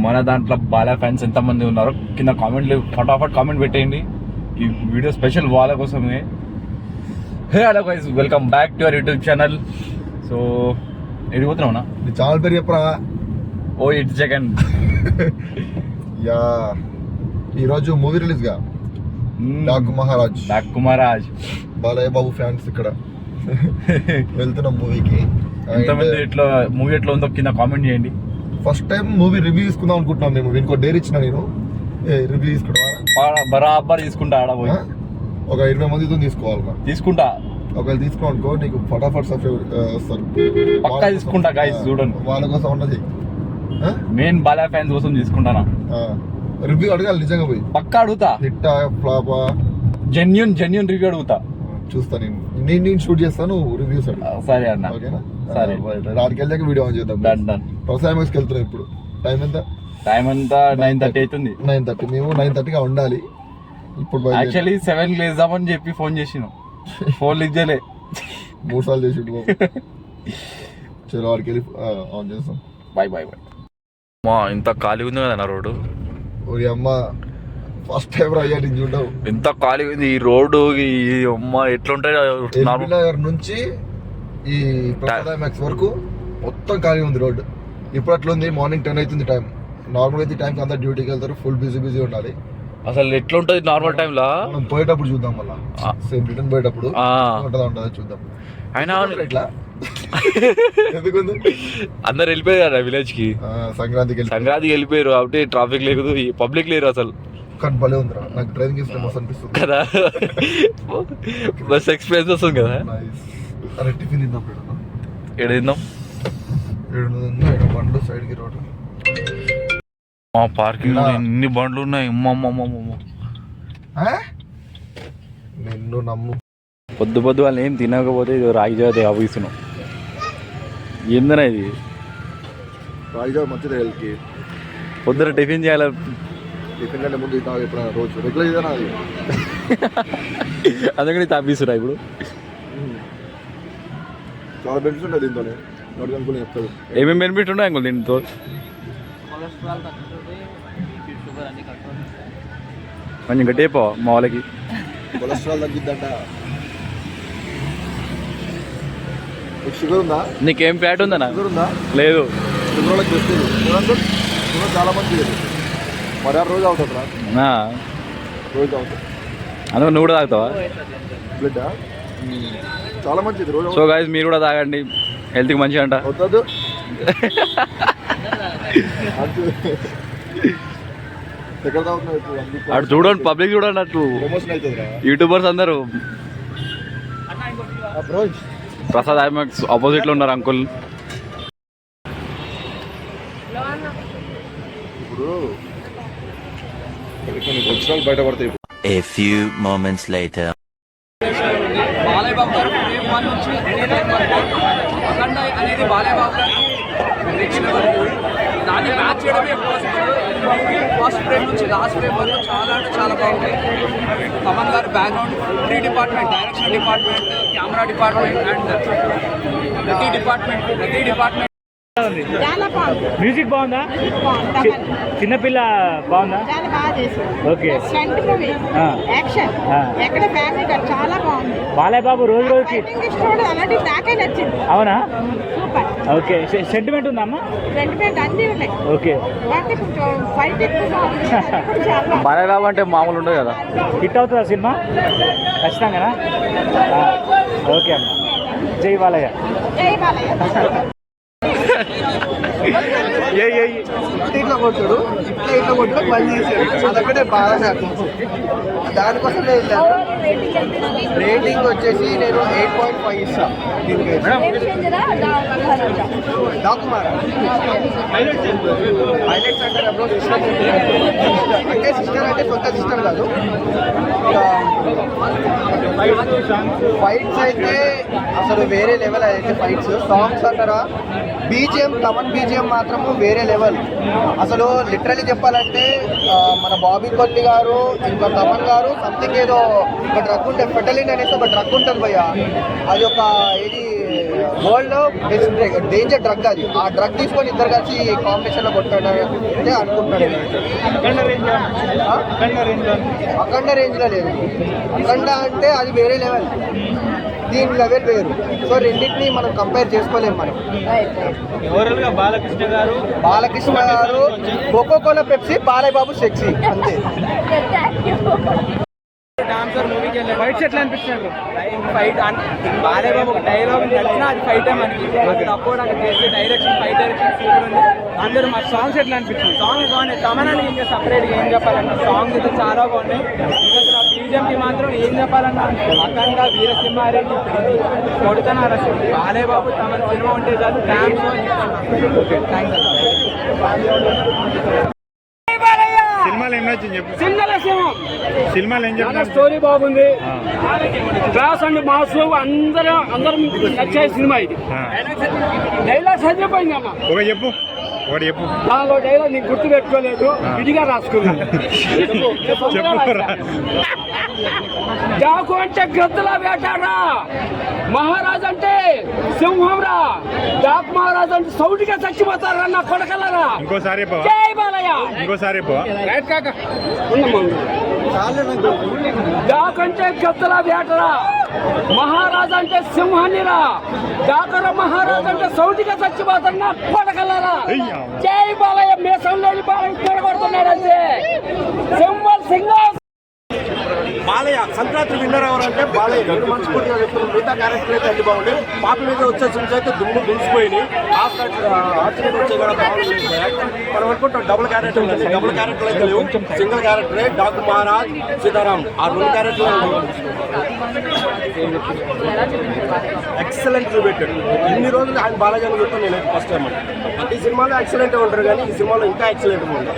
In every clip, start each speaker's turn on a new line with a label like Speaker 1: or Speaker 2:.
Speaker 1: మన దాంట్లో బాలా ఫ్యాన్స్ ఎంతమంది ఉన్నారో కింద కామెంట్లు ఫటాఫట్ కామెంట్ పెట్టేయండి. ఈ వీడియో స్పెషల్ వాళ్ళ కోసమే. Hey hello guys, welcome back to our YouTube channel. So ఎడిపోతున్నావునా
Speaker 2: నీ ఛానల్ పేరు చెప్పరా?
Speaker 1: ఓ ఇట్ సెకండ్.
Speaker 2: యా ఈరోజు మూవీ రిలీజ్ గా డాకు మహారాజ్ బాలయ్య బాబు ఫ్యాన్స్ ఇక్కడ వెళ్తున్నాం మూవీకి.
Speaker 1: ఎంతమంది ఎట్లా మూవీ ఎట్లా ఉందో కింద కామెంట్ చేయండి.
Speaker 2: ఫస్ట్ టైం మూవీ రివ్యూ తీసుకుందాం అనుకుంటున్నాం. మేము ఇంకో డేర్ ఇచ్చిన నేను రివ్యూ తీసుకుంటా
Speaker 1: బరాబర్ తీసుకుంటా. ఆడబోయి
Speaker 2: ఒక 20 మందితో తీసుకోవాలి.
Speaker 1: తీసుకుంటా.
Speaker 2: ఒకవేళ తీసుకోనుకో నీకు ఫటాఫట్ వస్తారు.
Speaker 1: పక్కా తీసుకుంటా గైస్, చూడండి.
Speaker 2: వాళ్ళ కోసం ఉన్నది
Speaker 1: మెయిన్ బాలయ్య ఫ్యాన్స్ కోసం తీసుకుంటానా.
Speaker 2: రివ్యూ అడగాలి నిజంగా పోయి.
Speaker 1: పక్కా అడుగుతా.
Speaker 2: హిట్టా ఫ్లాపా
Speaker 1: జెన్యూన్ రివ్యూ అడుగుతా.
Speaker 2: చూస్తా. నేను షూట్ చేస్తాను, రివ్యూస్
Speaker 1: సరే అన్న.
Speaker 2: ఓకేనా?
Speaker 1: సరే,
Speaker 2: ఆడికి వెళ్ళాక వీడియో ఆన్ చేద్దాం.
Speaker 1: డన్.
Speaker 2: ప్రసాద్ వెళ్తున్నాం ఇప్పుడు. టైం ఎంత?
Speaker 1: 9:30 అవుతుంది.
Speaker 2: 9:30. మేము 9:30గా ఉండాలి. ఇప్పుడు
Speaker 1: యాక్చువల్లీ 7 లేద్దామని చెప్పి ఫోన్ చేసిన, ఫోన్ లిఫ్ట్ చేయలే.
Speaker 2: 3 సార్లు చేసి చలో ఆడికి వెళ్ళి ఆన్ చేస్తాం.
Speaker 1: బాయ్. మా ఇంత ఖాళీ ఉంది కదా నా రోడ్డు.
Speaker 2: ఓరి అమ్మ, ఫస్ట్ టైం అయ్యా నేను చూడవు.
Speaker 1: ఎంత ఖాళీ ఉంది ఈ రోడ్డు. ఈ అమ్మ ఎట్లుంటాయి
Speaker 2: నగర్ నుంచి ఈ మ్యాక్స్ వరకు మొత్తం ఖాళీ ఉంది రోడ్డు. ఇప్పుడు అట్లా ఉంది. మార్నింగ్ 10 అవుతుంది టైం. నార్మల్ అయితే టైంకి అందరు డ్యూటీకి వెళ్తారు. ఫుల్ బిజీ ఉండాలి.
Speaker 1: అసలు ఎట్లుంటది నార్మల్ టైంలో?
Speaker 2: మనం పోయేటప్పుడు చూద్దాం. మళ్ళీ సేమ్ రిటర్న్ పోయేటప్పుడు ఉంటుందా చూద్దాం.
Speaker 1: అయినా
Speaker 2: ఇట్లా ఎందుకుంది,
Speaker 1: అందరు వెళ్ళిపోయారు కదా విలేజ్ కి. సంక్రాంతికి వెళ్ళిపోయారు కాబట్టి ట్రాఫిక్ లేదు, పబ్లిక్ లేరు అసలు.
Speaker 2: కానీ భలే ఉందిరా, నాకు డ్రైవింగ్ చేస్తే మస్తు అనిపిస్తుంది
Speaker 1: కదా. బస్ ఎక్స్పీరియన్స్ వస్తుంది కదా.
Speaker 2: అరే టిఫిన్ తిందాం.
Speaker 1: ఏడ తిందాం?
Speaker 2: బండ్లు సైడ్ కి రోడ్.
Speaker 1: మా పార్కింగ్ ఎన్ని బండ్లు ఉన్నాయి.
Speaker 2: నిన్ను నమ్ము.
Speaker 1: పొద్దు వాళ్ళు ఏం తినకపోతే ఇది రాగి జావ ఆపిస్తున్నాం. ఏందన్నా ఇది?
Speaker 2: రాగి జావ మంచిది హెల్త్కి.
Speaker 1: పొద్దున టిఫిన్ చేయాలి.
Speaker 2: టిఫిన్ కంటే ముందు తాగు ఎప్పుడైనా రోజు రెగ్యులర్ ఇదేనా అది?
Speaker 1: అందుకని తాపిస్తున్నా ఇప్పుడు.
Speaker 2: చాలా బెనిఫిట్స్ ఉంటాయి దీంతోనే. అనుకుని చెప్తాడు
Speaker 1: ఏమేమి బెనిఫిట్ ఉన్నాయి అంకుల్ దీంతో? కొంచెం గట్టిపో మా వాళ్ళకి.
Speaker 2: కొలెస్ట్రాల్ తగ్గిద్దంట. షుగర్ ఉందా?
Speaker 1: నీకేం ఫ్యాట్ ఉందన్నా?
Speaker 2: షుగర్ ఉందా?
Speaker 1: లేదు.
Speaker 2: షుగర్ వాళ్ళకి తెస్తుంది. షుగర్ చాలా మంచిది. మరి రోజు అవుతుందా? రోజు అవుతుంది.
Speaker 1: అందులో నువ్వు కూడా తాగుతావా?
Speaker 2: బ్లడ్ చాలా మంచిది రోజు.
Speaker 1: సో గైస్ మీరు కూడా తాగండి, హెల్త్కి మంచిగా అంట.
Speaker 2: అవుతుంది. ఎక్కడ తాగుతున్నావు?
Speaker 1: అటు చూడండి, పబ్లిక్ చూడండి. అట్లు
Speaker 2: ప్రమోషన్ అవుతుందిరా.
Speaker 1: యూట్యూబర్స్ అందరూ. ప్రసాద్ ఐమాక్స్ ఆపోజిట్ లో ఉన్నారు అంకుల్.
Speaker 2: ఇప్పుడు వచ్చిన బయటపడతాయి.
Speaker 3: A few moments later.
Speaker 4: Balayya Babu గారు ఫ్రేమ్ 1 నుంచి అఖండ అనేది బాలయ్య బాబు గారికి నెక్స్ట్ లెవెల్. దాన్ని మ్యాచ్ చేయడమే పాసిబుల్. ఫస్ట్ ఫ్రేమ్ నుంచి లాస్ట్ ఫ్రేమ్ వరకు చాలా అంటే చాలా బాగుంటాయి. తమన్ గారు background, 3 department, direction department, camera department and ప్రతి డిపార్ట్మెంట్
Speaker 5: మ్యూజిక్ బాగుందా? చిన్నపిల్ల బాగుందా? ఓకే. బాలయ్య బాబు రోజు రోజుకి. అవునా? ఓకే. సెంటిమెంట్ ఉందా అమ్మా? ఓకే.
Speaker 1: బాలయ్య బాబు అంటే మామూలు ఉండదు కదా.
Speaker 5: హిట్ అవుతుందా సినిమా? ఖచ్చితంగా. ఓకే అమ్మా. జై బాలయ్య.
Speaker 6: ఇట్లా కొట్టాడు, ఇట్లా కొట్టాడు, పని చేశాడు. అదొక్కటే బాగా నాకు. దానికోసం రేటింగ్ వచ్చేసి నేను 8.5 ఇస్తాను. దీనికి డాకుమారా హైలైట్స్ అంటే అంటే సిస్టర్ అంటే కొత్త సిస్టర్ కాదు. ఫైట్స్ అయితే అసలు వేరే లెవెల్. అయితే ఫైట్స్, సాంగ్స్ అంటారా, బీజిఎం, తమన్ బీజిఎం మాత్రము వేరే లెవెల్. అసలు లిటరలీ చెప్పాలంటే మన బాబీ కొల్లి గారు ఇంకా తమన్ గారు సంథింగ్ ఏదో ఒక డ్రగ్ ఉంటుంది, ఫెటలిన్ అనేసి ఒక డ్రగ్ ఉంటుంది భయ్య. అది ఒక ఇది వరల్డ్ లో డేంజర్ డ్రగ్ అది. ఆ డ్రగ్ తీసుకొని ఇద్దరు కలిసి కాంపిటీషన్ లో కొట్టాడంటే అనుకుంటున్నాడు. అఖండ రేంజ్ లో లేదు. అఖండ అంటే అది వేరే లెవెల్, దీని లెవెల్ వేరు. సో రెండింటిని మనం కంపేర్ చేసుకోలేము మనం. బాలకృష్ణ గారు Coca Cola Pepsi, Balayya Babu sexy అంతే.
Speaker 5: ఫైట్స్ ఎట్లా అనిపించారు?
Speaker 4: ఫైట్ బాలయ్య బాబు ఒక డైలాగ్ నచ్చినా అది ఫైట్ మనకి అప్పుడు అక్కడ చేసే డైరెక్షన్, ఫైట్ డైరెక్షన్ సూపర్ ఉంది. అందరూ మా
Speaker 5: సాంగ్స్ ఎట్లా అనిపించింది?
Speaker 4: సాంగ్ బాగున్నాయి. తమనని ఇంకా సపరేట్గా ఏం చెప్పాలన్నా సాంగ్స్ అయితే చాలా బాగున్నాయి. ఇంకా బీజంకి మాత్రం ఏం చెప్పాలన్నా అఖండ, వీరసింహారెడ్డి కొడుతున్నారు అసలు. బాలయ్య బాబు తమ సినిమా ఉంటే చాలు థ్యాంక్స్.
Speaker 7: సినిమాలు ఏం నచ్చింది చెప్పు. సినిమాలు ఏం
Speaker 5: చాలా
Speaker 7: చెప్తారు?
Speaker 5: స్టోరీ బాగుంది, క్లాస్ అండ్ మాస్ అందరూ నచ్చే సినిమా ఇది. డైలాగ్స్ చదివిపోయింది అన్న.
Speaker 7: ఒకటి చెప్పు.
Speaker 5: దానిలో డైలాగ్ నీకు గుర్తు పెట్టుకోలేదు, విడిగా రాసుకున్నాను.
Speaker 7: చెప్పురా.
Speaker 5: జాకు అంటే గద్దల వేటారా, మహారాజ్ అంటే సింహం రా, జాక్ మహారాజ్ అంటే సౌటిగా చచ్చిపోతారా నా కొడకలరా.
Speaker 7: ఇంకోసారి చెప్పవా?
Speaker 5: జై బాలయ్య.
Speaker 7: ఇంకోసారి చెప్పవా?
Speaker 5: రైట్ కాక జాక్ అంటే గద్దల వేటరా, మహారాజ్ అంటే సింహాన్నిరా, జాకర మహారాజ్ అంటే సౌటిగా చచ్చిపోతారు నా కొడకలరా. జై బాలయ్య. మేసం లేని బాలయ్య కొడగొడుతున్నాడంటే symbol single.
Speaker 8: Balayya Sankranti winner ఎవరంటే బాలయ్య గారు. మనస్ఫూర్తిగా చెప్తున్నాం. మిగతా క్యారెక్టర్ అయితే అన్ని బాగుంది. పాప మీద వచ్చే సీన్స్ అయితే దుమ్ము దులిసిపోయినాయి. ఆర్చినేట్ వచ్చే కూడా బాగుంది. మనం అనుకుంటాం డబుల్ క్యారెక్టర్ ఉంది, డబుల్ క్యారెక్టర్ అయితే లేవు, సింగిల్ క్యారెక్టరే. డాక్టర్ మహారాజ్, సీతారాం ఆ రెండు క్యారెక్టర్లు ఎక్సలెంట్ చూపెట్టాడు. ఇన్ని రోజులు ఆయన బాలయ్య అని చెప్తాను నేను ఫస్ట్ టైం అంటే. ప్రతి సినిమాలో ఎక్సలెంట్ ఉంటారు కానీ ఈ సినిమాలో ఇంకా ఎక్సలెంట్ ఉంది.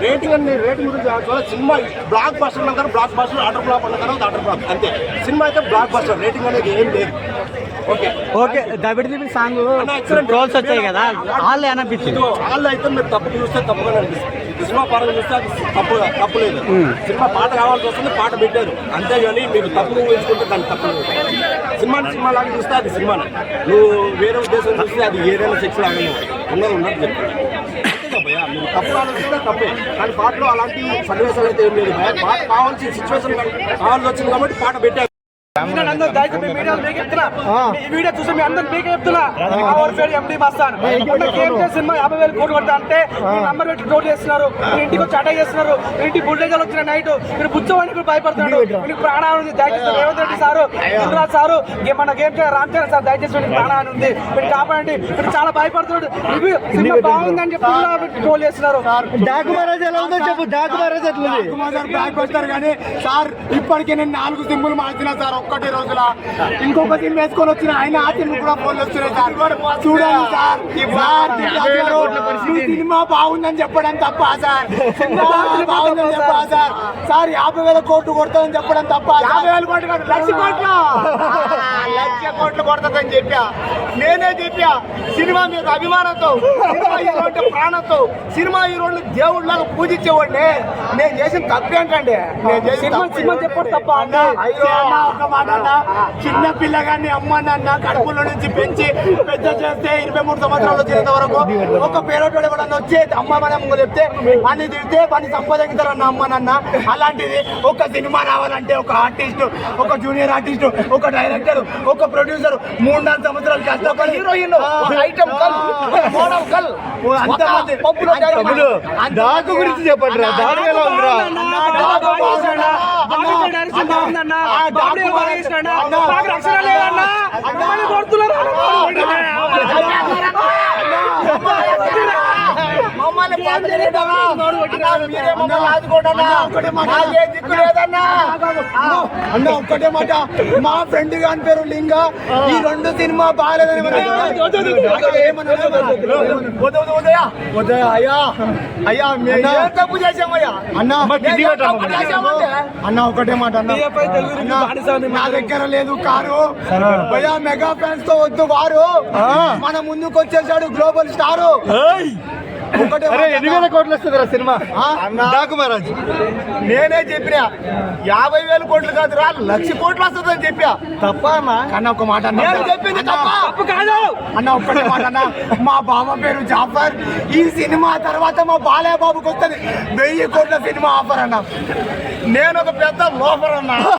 Speaker 8: రేటింగ్ అండి, రేటింగ్ గురించి చూడాలి. సినిమా బ్లాక్ బస్టర్ అంటారు, బ్లాక్ బస్టర్ ఆర్డర్ ఫ్లాప్ అంటారు, ఆర్డర్ ఫ్లాప్ అంతే. సినిమా అయితే బ్లాక్ బస్టర్, రేటింగ్ అనేది ఏం లేదు.
Speaker 6: ఓకే దబిడి సాంగ్ ట్రోల్స్ వచ్చాయి కదా, వాళ్ళు అనిపించింది.
Speaker 8: వాళ్ళు అయితే మీరు తప్పు చూస్తే తప్పుగానే అనిపిస్తుంది. సినిమా పరంగా చూస్తే అది తప్పులేదు. సినిమా పాట కావాల్సి వస్తుంది, పాట పెట్టారు అంతేగాని మీరు తప్పు ఊహించుకుంటే దాన్ని తప్పులేదు. సినిమా లాగా చూస్తే అది సినిమానే. నువ్వు వేరే ఉద్దేశం చూస్తే అది ఏదైనా సెక్స్ లాగా ఉన్నది చెప్తాను. భయ్యా మీరు తప్పు ఆలోచిస్తే తప్పే, కానీ పాటలో అలాంటి సన్నివేశాలు అయితే ఏం లేదు భయ్యా. పాట కావాల్సిన సిచ్యువేషన్ కావాల్సి వచ్చింది కాబట్టి పాట పెట్టారు.
Speaker 6: వీడియో చూసి మీ అందరూ మీకే చెప్తున్నా, ఎండి మస్తాన్ సినిమా 50,000 కోట్లు కొడతా అంటే నంబర్ పెట్టి రోడ్ చేస్తున్నారు, ఇంటికి వచ్చి అటాక్ చేస్తున్నారు, ఇంటి బుల్డేజర్లు వచ్చిన నైట్ మీరు బుచ్చవాడిని కూడా భయపడుతున్నాడు. మీకు ప్రాణాలు ఉంది, దయచేసి రేవంత్ రెడ్డి సారు, గుజరాత్ సారు, మన గేమ్ రామ్ చరణ్ సార్, దయచేసి మీకు ప్రాణాలు ఉంది, మీరు కాపాడండి. మీరు చాలా భయపడుతున్నాడు. ఇవి సినిమా బాగుందని చెప్పి ట్రోల్ చేస్తున్నారు. డాకు మహారాజ్ ఎలా ఉందో చెప్పు. డాకు మహారాజ్ బ్యాక్ వస్తారు కానీ సార్ ఇప్పటికే నేను 4 సింబులు మార్చినా సార్ ఒక్కటి రోజుల. ఇంకొక సిమ్ వేసుకొని వచ్చిన ఆయన ఆ సిమ్ కూడా ఫోన్లు వస్తున్నాయి సార్. చూడండి సార్, సినిమా బాగుందని చెప్పడం తప్ప సార్, సినిమా బాగుందని చెప్పా సార్. సార్ 50,000 కోట్లు కొడతామని చెప్పడం తప్ప. 50,000 కోట్లు కాదు, 1,00,000 కోట్లు కొడతాదని చెప్పా. నేనే చెప్పా సినిమా మీద అభిమానంతో, సినిమా హీరో అంటే ప్రాణంతో, సినిమా హీరోని దేవుళ్ళగా పూజించేవాడిని. నేను చేసిన తప్పేంటండి, నేను చేసిన సినిమా చెప్పడం తప్ప. ఒక మాట అన్న, చిన్న పిల్లగాన్ని అమ్మ నాన్న కడుపులో నుంచి పెంచి పెద్ద చేస్తే 23 సంవత్సరాలు వచ్చేంత వరకు ఒక పేరోటోడు ఎవడన్నా వచ్చి అమ్మ మనం చెప్తే అని తిడితే పని సంపాదించారన్న అమ్మ నాన్న. అలాంటిది ఒక సినిమా రావాలంటే ఒక ఆర్టిస్ట్, ఒక జూనియర్ ఆర్టిస్ట్, ఒక డైరెక్టర్, ఒక ప్రొడ్యూసర్ 3-4 సంవత్సరాలు కష్టపడి హీరోయిన్ దాకు గురించి చెప్పండి రా. దాని ఎలా ఉందిరా? అన్న ఒక్కటే మాట, మా ఫ్రెండ్ గాని పేరు లింగ. ఈ 2 సినిమా బాగాలేదని అయ్యా తప్పు చేసామయ్యా అన్న. అన్న ఒకటే మాట అన్న, నా దగ్గర లేదు కారు భయ్యా, మెగా ఫ్యాన్స్ తో వద్దు వారు, మన ముందుకు వచ్చేసాడు గ్లోబల్ స్టారు.
Speaker 2: ఎన్ని వేల కోట్లు వస్తుంది సినిమా డాకు మహారాజ్
Speaker 9: నేనే చెప్పినా 50,000 కోట్లు కాదురా 1,00,000 కోట్లు వస్తుందని చెప్పా తప్ప అన్న ఒక మాట నేను చెప్పింది తప్పు కాదు అన్న ఒక్కటే మాట అన్న మా బావ పేరు జాఫర్ ఈ సినిమా తర్వాత మా బాలయ్య బాబుకి వస్తుంది 1000 కోట్ల సినిమా ఆఫర్ అన్న నేను ఒక పెద్ద లోఫర్ అన్నా